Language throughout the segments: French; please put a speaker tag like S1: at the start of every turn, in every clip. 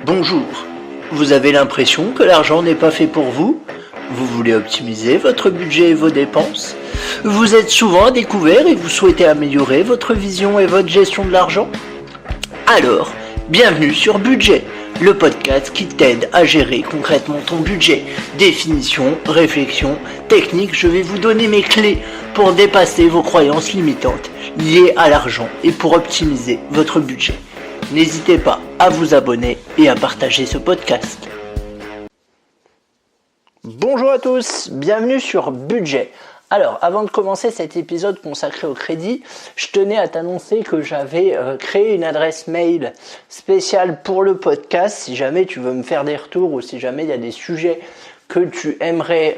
S1: Bonjour, vous avez l'impression que l'argent n'est pas fait pour vous? Vous voulez optimiser votre budget et vos dépenses? Vous êtes souvent à découvert et vous souhaitez améliorer votre vision et votre gestion de l'argent? Alors, bienvenue sur Budget, le podcast qui t'aide à gérer concrètement ton budget. Définition, réflexion, technique, je vais vous donner mes clés pour dépasser vos croyances limitantes liées à l'argent et pour optimiser votre budget. N'hésitez pas à vous abonner et à partager ce podcast. Bonjour à tous, bienvenue sur Budget. Alors, avant de commencer cet épisode consacré au crédit, je tenais à t'annoncer que j'avais créé une adresse mail spéciale pour le podcast. Si jamais tu veux me faire des retours ou si jamais il y a des sujets que tu aimerais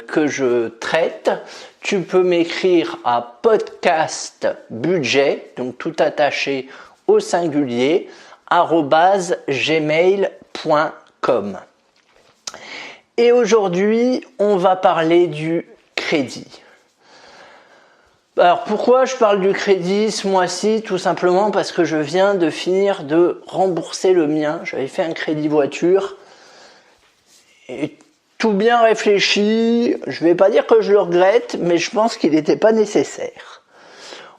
S1: que je traite, tu peux m'écrire à podcastbudget, donc tout attaché au singulier, @gmail.com. Et aujourd'hui, on va parler du crédit. Alors pourquoi je parle du crédit ce mois-ci? Tout simplement parce que je viens de finir de rembourser le mien. J'avais fait un crédit voiture et tout bien réfléchi. Je vais pas dire que je le regrette, mais je pense qu'il n'était pas nécessaire.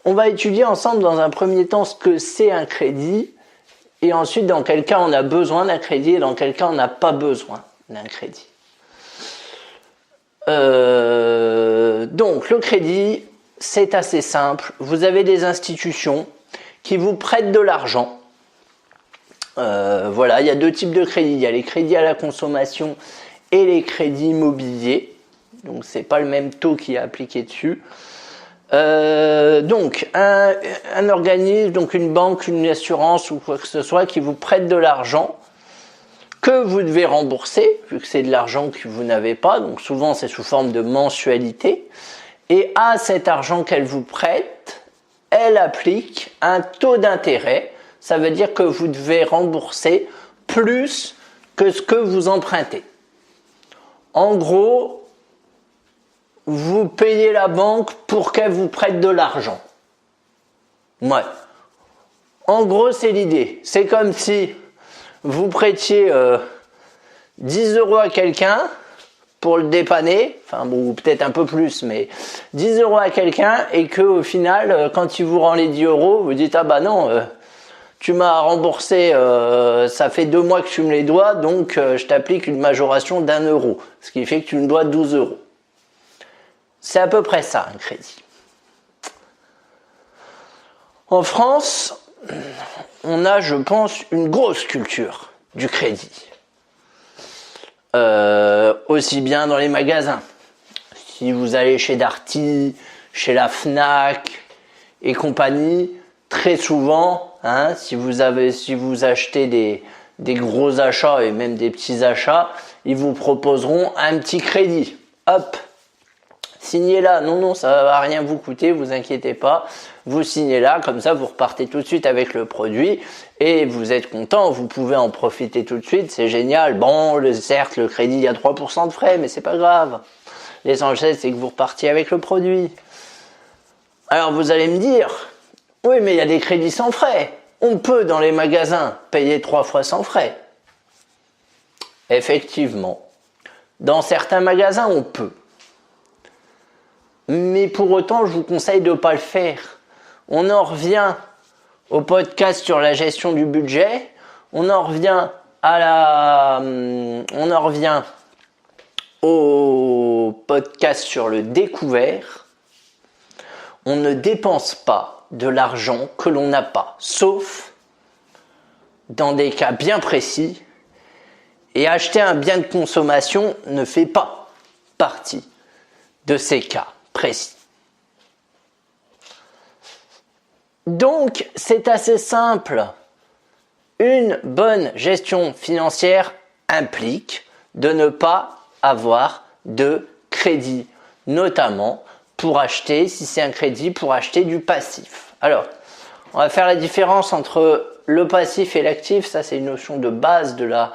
S1: On va étudier ensemble dans un premier temps ce que c'est un crédit et ensuite dans quel cas on a besoin d'un crédit et dans quel cas on n'a pas besoin d'un crédit. Donc le crédit, c'est assez simple. Vous avez des institutions qui vous prêtent de l'argent. Voilà, il y a deux types de crédits. Il y a les crédits à la consommation et les crédits immobiliers. Donc c'est pas le même taux qui est appliqué dessus. Donc un organisme, donc une banque, une assurance ou quoi que ce soit qui vous prête de l'argent que vous devez rembourser, vu que c'est de l'argent que vous n'avez pas, donc souvent c'est sous forme de mensualité, et à cet argent qu'elle vous prête, elle applique un taux d'intérêt, ça veut dire que vous devez rembourser plus que ce que vous empruntez. En gros, vous payez la banque pour qu'elle vous prête de l'argent. Ouais. En gros, c'est l'idée. C'est comme si vous prêtiez 10 € à quelqu'un pour le dépanner, enfin bon, peut-être un peu plus, mais 10 € à quelqu'un et qu'au final, quand il vous rend les 10 €, vous dites « Ah bah non, tu m'as remboursé, ça fait 2 mois que tu me les dois, donc je t'applique une majoration d'1 €, ce qui fait que tu me dois 12 €. C'est à peu près ça, un crédit. En France, on a, je pense, une grosse culture du crédit. Aussi bien dans les magasins. Si vous allez chez Darty, chez la Fnac et compagnie, très souvent, si vous achetez des gros achats et même des petits achats, ils vous proposeront un petit crédit. Hop, signez là, non, ça va rien vous coûter, vous inquiétez pas. Vous signez là, comme ça vous repartez tout de suite avec le produit et vous êtes content, vous pouvez en profiter tout de suite, c'est génial. Bon, certes, le crédit, il y a 3% de frais, mais c'est pas grave. L'essentiel, c'est que vous repartiez avec le produit. Alors vous allez me dire, oui, mais il y a des crédits sans frais. On peut, dans les magasins, payer 3 fois sans frais. Effectivement, dans certains magasins, on peut. Mais pour autant, je vous conseille de ne pas le faire. On en revient au podcast sur la gestion du budget. On en revient au podcast sur le découvert. On ne dépense pas de l'argent que l'on n'a pas, sauf dans des cas bien précis. Et acheter un bien de consommation ne fait pas partie de ces cas précis. Donc, c'est assez simple. Une bonne gestion financière implique de ne pas avoir de crédit, notamment pour acheter, si c'est un crédit, pour acheter du passif. Alors, on va faire la différence entre le passif et l'actif. Ça, c'est une notion de base de la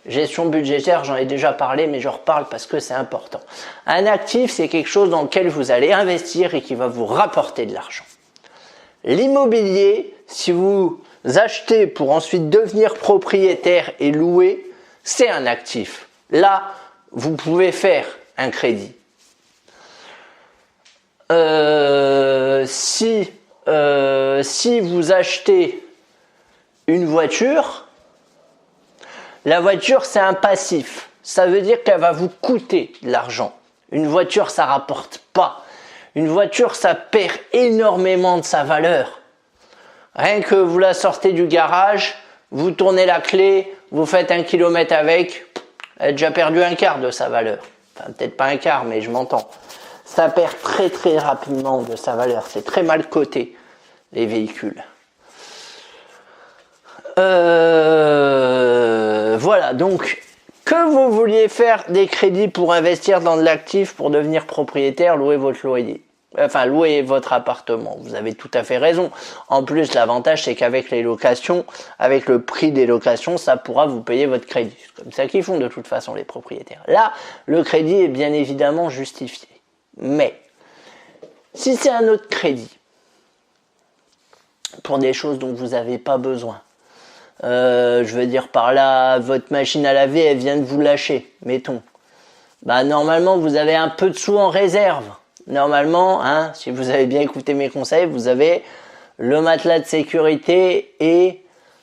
S1: gestion budgétaire, j'en ai déjà parlé, mais je reparle parce que c'est important. Un actif, c'est quelque chose dans lequel vous allez investir et qui va vous rapporter de l'argent. L'immobilier, si vous acheter pour ensuite devenir propriétaire et louer, c'est un actif. Là, vous pouvez faire un crédit. Si vous achetez une voiture, la voiture c'est un passif. Ça veut dire qu'elle va vous coûter de l'argent. Une voiture ça rapporte pas. Une voiture ça perd énormément de sa valeur. Rien que vous la sortez du garage, vous tournez la clé, vous faites 1 kilomètre avec, elle a déjà perdu un quart de sa valeur. Enfin peut-être pas un quart mais je m'entends. Ça perd très très rapidement de sa valeur. C'est très mal coté, les véhicules. Voilà, donc que vous vouliez faire des crédits pour investir dans de l'actif, pour devenir propriétaire, louer votre loyer. Enfin, louer votre appartement. Vous avez tout à fait raison. En plus, l'avantage, c'est qu'avec les locations, avec le prix des locations, ça pourra vous payer votre crédit. C'est comme ça qu'ils font de toute façon les propriétaires. Là, le crédit est bien évidemment justifié. Mais, si c'est un autre crédit, pour des choses dont vous n'avez pas besoin, je veux dire par là, votre machine à laver, elle vient de vous lâcher, mettons. Bah, normalement, vous avez un peu de sous en réserve. Normalement, hein, si vous avez bien écouté mes conseils, vous avez le matelas de sécurité et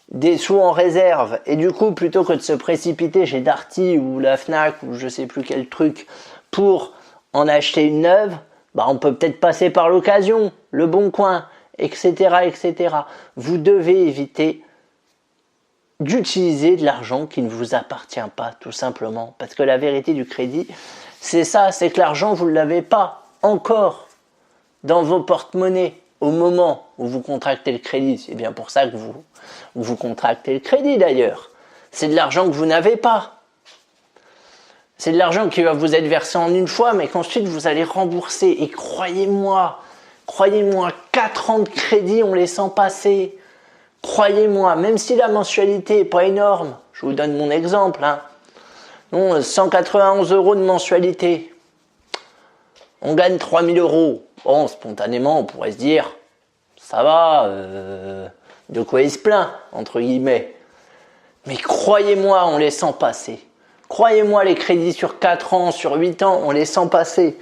S1: des sous en réserve. Et du coup, plutôt que de se précipiter chez Darty ou la Fnac ou je sais plus quel truc pour en acheter une neuve, bah on peut peut-être passer par l'occasion, le Bon Coin, etc., etc. Vous devez éviter d'utiliser de l'argent qui ne vous appartient pas, tout simplement. Parce que la vérité du crédit, c'est ça, c'est que l'argent, vous ne l'avez pas encore dans vos porte-monnaies au moment où vous contractez le crédit. C'est bien pour ça que vous contractez le crédit d'ailleurs. C'est de l'argent que vous n'avez pas. C'est de l'argent qui va vous être versé en une fois, mais qu'ensuite vous allez rembourser. Et croyez-moi, 4 ans de crédit, on les sent passer. Croyez-moi, même si la mensualité n'est pas énorme, je vous donne mon exemple, hein. Non, 191 € de mensualité. On gagne 3000 €. Bon, spontanément, on pourrait se dire, ça va, de quoi il se plaint, entre guillemets. Mais croyez-moi, on les sent passer. Croyez-moi, les crédits sur 4 ans, sur 8 ans, on les sent passer.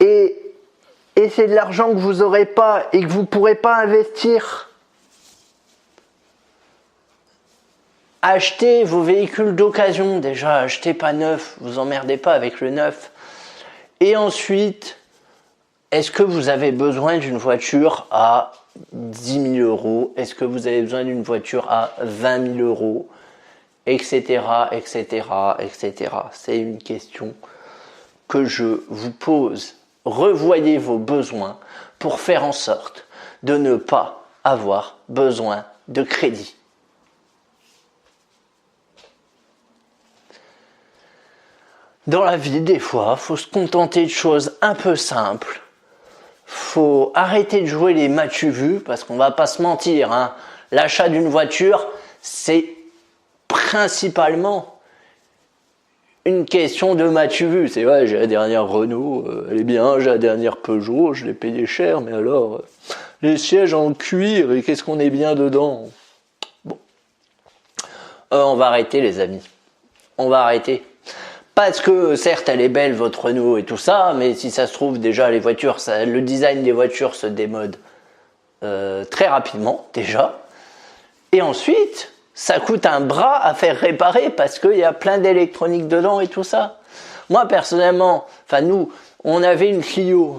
S1: Et c'est de l'argent que vous n'aurez pas et que vous ne pourrez pas investir. Achetez vos véhicules d'occasion. Déjà, achetez pas neuf, vous emmerdez pas avec le neuf. Et ensuite, est-ce que vous avez besoin d'une voiture à 10 000 €? Est-ce que vous avez besoin d'une voiture à 20 000 €? Etc., etc., etc. C'est une question que je vous pose. Revoyez vos besoins pour faire en sorte de ne pas avoir besoin de crédit. Dans la vie, des fois, faut se contenter de choses un peu simples. Faut arrêter de jouer les m'as-tu vu, parce qu'on va pas se mentir, hein. L'achat d'une voiture, c'est principalement une question de m'as-tu vu. C'est vrai, j'ai la dernière Renault, elle est bien, j'ai la dernière Peugeot, je l'ai payé cher, mais alors, les sièges en cuir, et qu'est-ce qu'on est bien dedans. Bon. On va arrêter, les amis. On va arrêter. Parce que certes elle est belle votre Renault et tout ça, mais si ça se trouve déjà les voitures, le design des voitures se démode très rapidement déjà. Et ensuite, ça coûte un bras à faire réparer parce qu'il y a plein d'électronique dedans et tout ça. Moi personnellement, enfin nous, on avait une Clio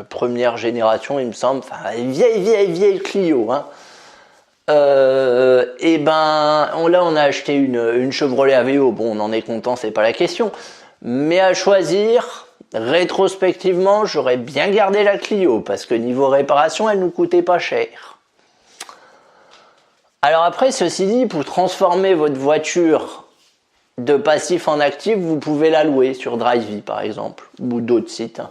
S1: première génération il me semble, enfin vieille Clio, hein. Et ben là on a acheté une Chevrolet Aveo. Bon, on en est content, c'est pas la question, mais à choisir rétrospectivement, j'aurais bien gardé la Clio parce que niveau réparation elle nous coûtait pas cher. Alors après, ceci dit, pour transformer votre voiture de passif en actif, vous pouvez la louer sur Drivey par exemple ou d'autres sites, hein.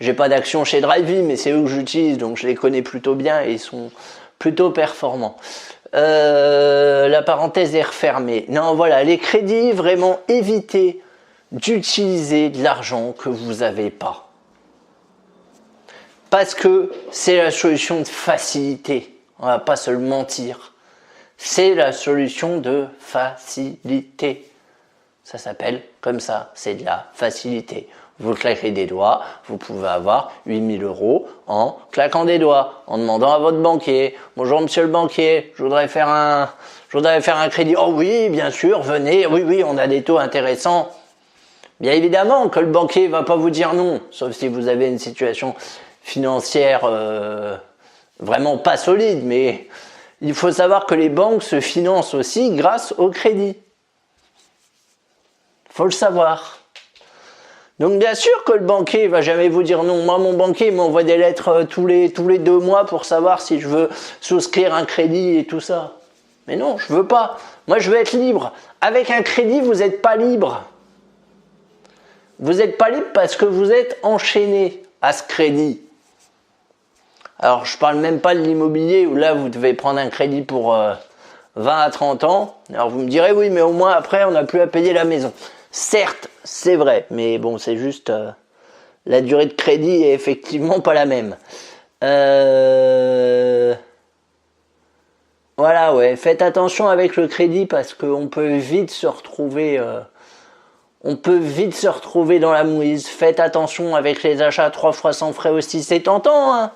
S1: J'ai pas d'action chez Drivey, mais c'est eux que j'utilise, donc je les connais plutôt bien et ils sont plutôt performant. La parenthèse est refermée. Non, voilà, les crédits, vraiment évitez d'utiliser de l'argent que vous n'avez pas. Parce que c'est la solution de facilité. On va pas se le mentir. C'est la solution de facilité. Ça s'appelle comme ça, c'est de la facilité. Vous claquez des doigts, vous pouvez avoir 8 000 € en claquant des doigts, en demandant à votre banquier. Bonjour monsieur le banquier, je voudrais faire un crédit. Oh oui, bien sûr, venez, oui, on a des taux intéressants. Bien évidemment que le banquier va pas vous dire non, sauf si vous avez une situation financière vraiment pas solide, mais il faut savoir que les banques se financent aussi grâce au crédit. Faut le savoir. Donc bien sûr que le banquier va jamais vous dire non. Moi, mon banquier m'envoie des lettres tous les 2 mois pour savoir si je veux souscrire un crédit et tout ça. Mais non, je veux pas. Moi, je veux être libre. Avec un crédit, vous n'êtes pas libre. Vous n'êtes pas libre parce que vous êtes enchaîné à ce crédit. Alors, je parle même pas de l'immobilier où là, vous devez prendre un crédit pour 20 à 30 ans. Alors, vous me direz, oui, mais au moins après, on n'a plus à payer la maison. Certes, c'est vrai, mais bon, c'est juste la durée de crédit est effectivement pas la même. Voilà, ouais, faites attention avec le crédit parce qu'on peut vite se retrouver dans la mouise. Faites attention avec les achats 3 fois sans frais aussi, c'est tentant, hein.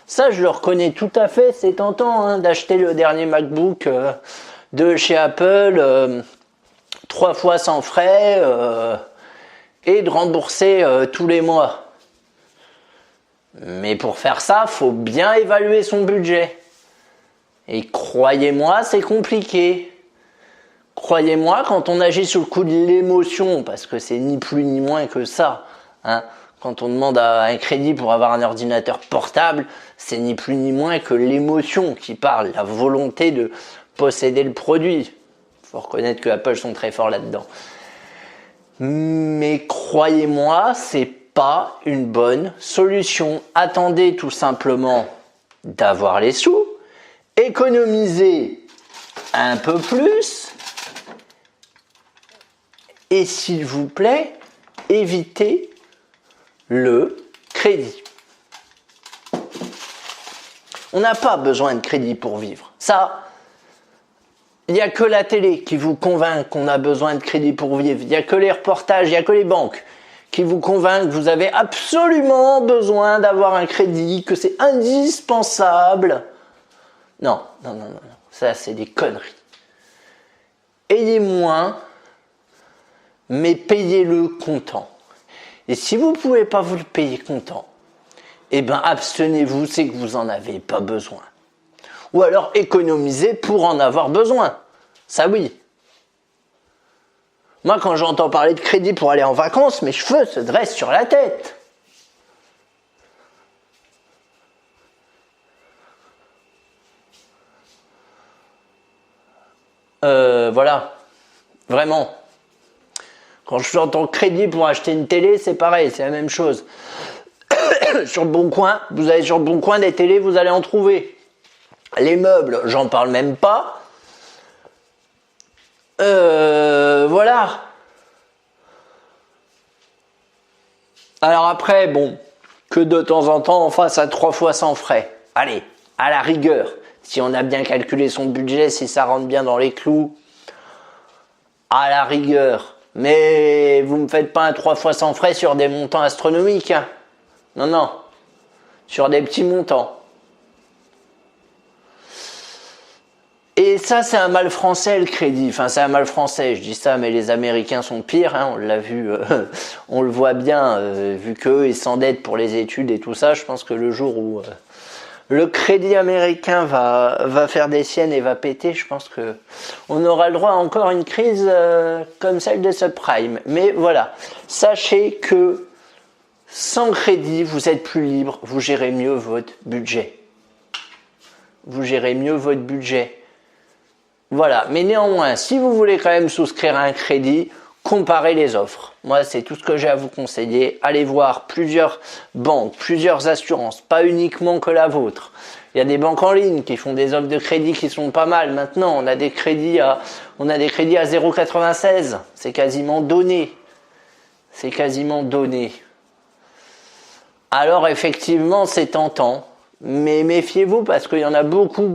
S1: Ça, je le reconnais tout à fait, c'est tentant hein, d'acheter le dernier MacBook de chez Apple 3 fois sans frais et de rembourser tous les mois. Mais pour faire ça, faut bien évaluer son budget. Et croyez-moi, c'est compliqué. Croyez-moi, quand on agit sous le coup de l'émotion, parce que c'est ni plus ni moins que ça, hein, quand on demande un crédit pour avoir un ordinateur portable, c'est ni plus ni moins que l'émotion qui parle, la volonté de posséder le produit. Il faut reconnaître que Apple sont très forts là-dedans. Mais croyez-moi, c'est pas une bonne solution. Attendez tout simplement d'avoir les sous, économisez un peu plus et s'il vous plaît, évitez le crédit. On n'a pas besoin de crédit pour vivre. Ça, il n'y a que la télé qui vous convainc qu'on a besoin de crédit pour vivre. Il n'y a que les reportages, il n'y a que les banques qui vous convainquent que vous avez absolument besoin d'avoir un crédit, que c'est indispensable. Non. Ça, c'est des conneries. Ayez moins, mais payez-le comptant. Et si vous ne pouvez pas vous le payer comptant, eh bien, abstenez-vous, c'est que vous n'en avez pas besoin. Ou alors économisez pour en avoir besoin. Ça oui. Moi, quand j'entends parler de crédit pour aller en vacances, mes cheveux se dressent sur la tête. Voilà. Vraiment. Quand j'entends crédit pour acheter une télé, c'est pareil, c'est la même chose. Sur le Bon Coin, vous allez sur le Bon Coin des télés, vous allez en trouver. Les meubles, j'en parle même pas. Voilà. Alors après, bon, que de temps en temps on fasse à 3 fois sans frais. Allez, à la rigueur, si on a bien calculé son budget, si ça rentre bien dans les clous, à la rigueur. Mais vous ne me faites pas un 3 fois sans frais sur des montants astronomiques. Hein. Non. Sur des petits montants. Et ça, c'est un mal français, le crédit. Enfin, c'est un mal français, je dis ça, mais les Américains sont pires. Hein, on l'a vu, on le voit bien, vu qu'eux, ils s'endettent pour les études et tout ça. Je pense que le jour où le crédit américain va faire des siennes et va péter, je pense que on aura le droit à encore une crise comme celle des subprimes. Mais voilà, sachez que sans crédit, vous êtes plus libre, vous gérez mieux votre budget. Vous gérez mieux votre budget. Voilà, mais néanmoins, si vous voulez quand même souscrire à un crédit, comparez les offres. Moi, c'est tout ce que j'ai à vous conseiller. Allez voir plusieurs banques, plusieurs assurances, pas uniquement que la vôtre. Il y a des banques en ligne qui font des offres de crédit qui sont pas mal. Maintenant, on a des crédits à 0,96. C'est quasiment donné. C'est quasiment donné. Alors effectivement, c'est tentant. Mais méfiez-vous parce qu'il y en a beaucoup